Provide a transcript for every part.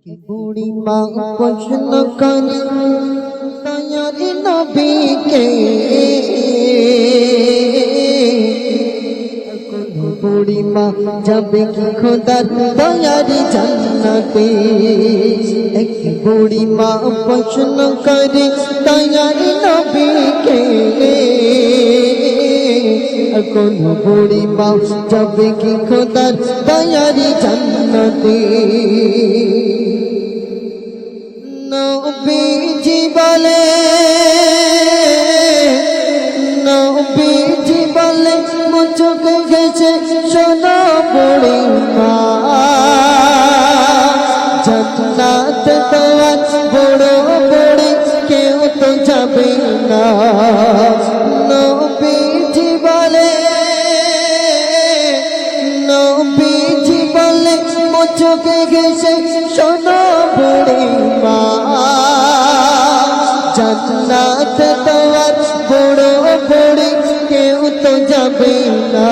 বুড়ি মা প্রশ্ন করে দয়ার নবীকে, বুড়ি মা যাবে কি খোদার দয়ার জান্নাতে। এক বুড়ি মা প্রশ্ন করে দয়ার নবীকে, কোন বুড়ি মা যাবে কি খোদার দয়ার জান্নাতে। নবীজি বলে, নবীজি বলে মুচকে গেছে শোনো বুড়ি মা, জান্নাতে তোমার বড় বুড়ি কেউ তো যাবে না। নবীজি বলে, নবীজি বলে মুচকে গেছে শোনো বুড়ি মা, জান্নাতে তোমার বড় বুড়ি কেউ তো যাবে না।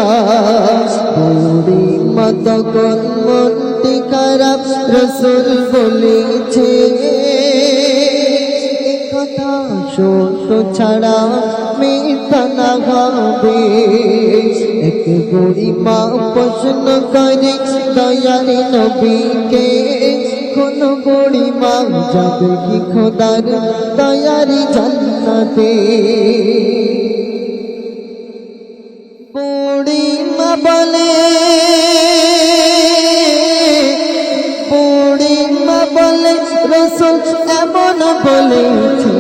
বুড়ি মা তখন মনটি খারাপ, রাসূল বলেছে কথা সত্য ছাড়া মিথ্যা না হবে। এক বুড়ি মা প্রশ্ন করে দয়ার নবীকে, কোন বুড়ি মা যাবে কি খোদার দয়ার জান্নাতে। বুড়ি মা বলে, বুড়ি মা বলে রাসূল এমন বলেছে,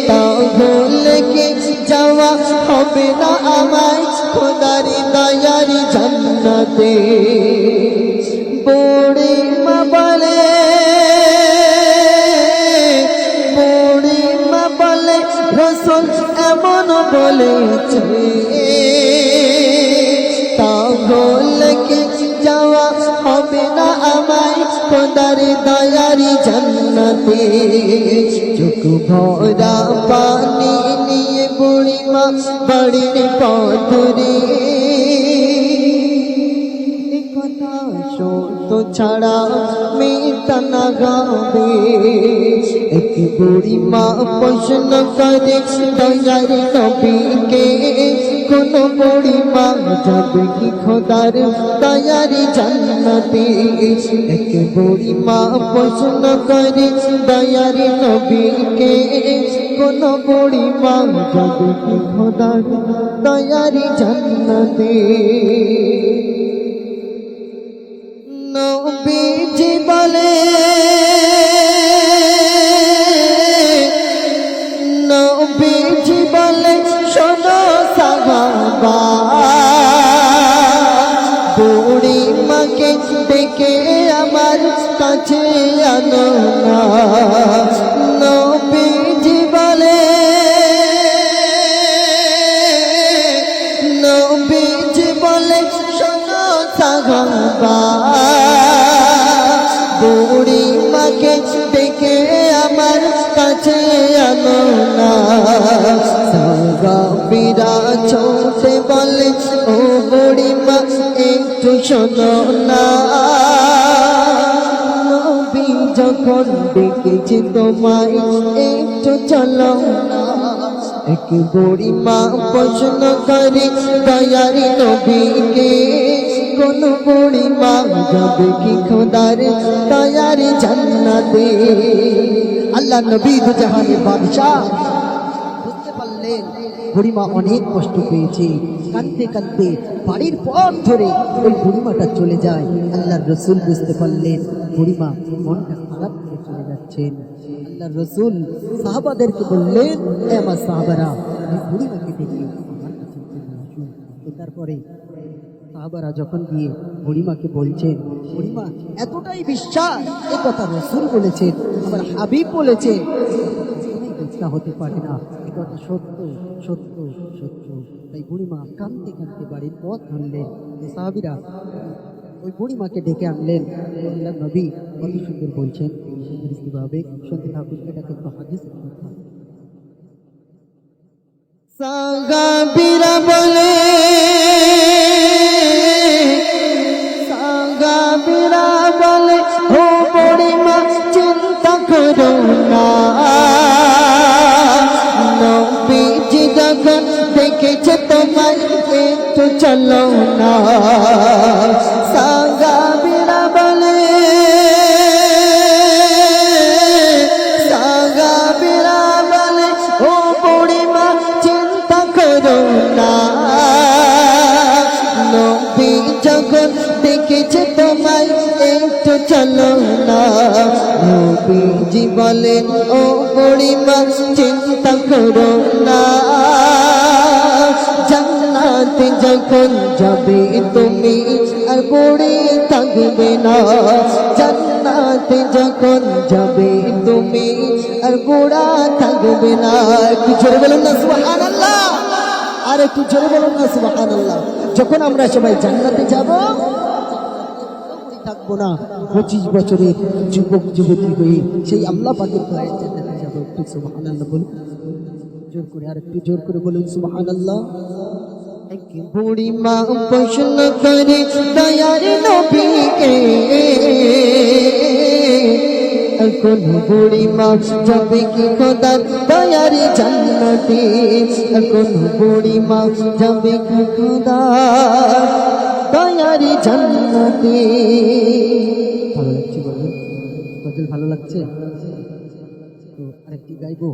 তাহলে কি যাওয়া হবে না আমায় খোদার দয়ার জান্নাতে। বুড়ি মা বলে, বুড়ি মা বলে রাসূল এমন বলেছে, তাহলে কি যাওয়া হবে না আমায় খোদার দয়ার জান্নাতে। চোখ ভরা পানি নিয়ে বুড়ি মা বাড়ির পথরে, কথা সত্য ছাড়া মিথ্যা না গাবে। এক বুড়ি মা প্রশ্ন করে দয়ার নবীকে, কোন বুড়ি মা যাবে কি খোদার দয়ার জান্নাতে। এক বুড়ি মা প্রশ্ন করে দয়ার নবীকে, কোন বুড়ি মা যাবে কি খোদার দয়ার জান্নাতে। নবীজি বলে, নবীজি বলে শোনো সাহাবা, বুড়ি মাকে ডেকে আমার কাছে আনো না। নবীজি বলে, নবীজি বলে শোনো সাহাবা, বুড়ি মাকে ডেকে আমার কাছে আনো না। সাহাবীরা ছুটে বলে ও বুড়ি মা একটু শোনো না, নবী যখন ডেকেছে তোমায় একটু চলো না। এক বুড়ি মা প্রশ্ন করে দয়ার নবীকে, কোন বুড়ি মা যাবে কি খোদার দয়ার জান্নাতে। আল্লাহ নবী দু জাহানের বাদশাহ বুঝতে পারলেন বুড়ি মা অনেক কষ্ট পেয়েছে, কাঁদতে কাঁদতে বাড়ির পথ ধরে ওই বুড়ি মাটা চলে যায়। আল্লাহর রাসূল বুঝতে পারলেন বুড়ি মা মনটা খারাপ করে চলে যাচ্ছেন। আল্লাহর রাসূল সাহাবাদেরকে বললেন, এ আমার সাহাবারা এই বুড়ি মাকে ডেকে আমার কাছে নিয়ে আসুন। তারপরে সাহাবারা যখন গিয়ে বুড়িমাকে বলছেন, বুড়িমা এতটাই বিশ্বাস, এ কথা রাসূল বলেছেন, আমার হাবিব বলেছেন, মিথ্যা হতে পারে না, এ কথা সত্য সত্য সত্য। তাই বুড়িমা কাঁদতে কাঁদতে বাড়ির পথ ধরলেন। সাহাবীরা ওই বুড়িমাকে ডেকে আনলেন। আল্লাহ নবী কত সুন্দর বলছেন, কিভাবে শুনতে থাকুন, এটা কিন্তু হাদিসের কথা। সাহাবীরা বলে, সাহাবীরা বলে করো না নবীজি যখন দেখেছে তোমায় একটু চলো না সাহাবীরা বলে ও বুড়িমা চিন্তা করো না নবী যখন দেখেছে তোমায় একটু চলো না নবীজি বলেন ও বুড়িমা চিন্তা করো না জান্নাতে যখন যাবে তুমি আর বুড়ি থাকবে না জান্নাতে যখন যাবে তুমি আর বুড়া থাকবে না একটু জোরে বলুন না সুবহানাল্লাহ আর একটু জোরে বলুন না সুবহানাল্লাহ যখন আমরা সবাই জান্নাতে যাব থাকবো না 25 বছরের যুবক যুবতী হয়ে সেই আল্লাহ পাকের পায়ে জান্নাতে যাব একটু সুবহানাল্লাহ বলুন জোর করে আর একটু জোর করে বলুন সুবহানাল্লাহ এক বুড়ি মা প্রশ্ন করে দয়ার নবীকে এখন বুড়ি মা যাবে কি খোদার দয়ার জান্নাতে এখন বুড়ি মা যাবে কি খোদার দয়ার জান্নাতে ভালো লাগছে বলুন গজল ভালো লাগছে তো আরেকটি গাইবো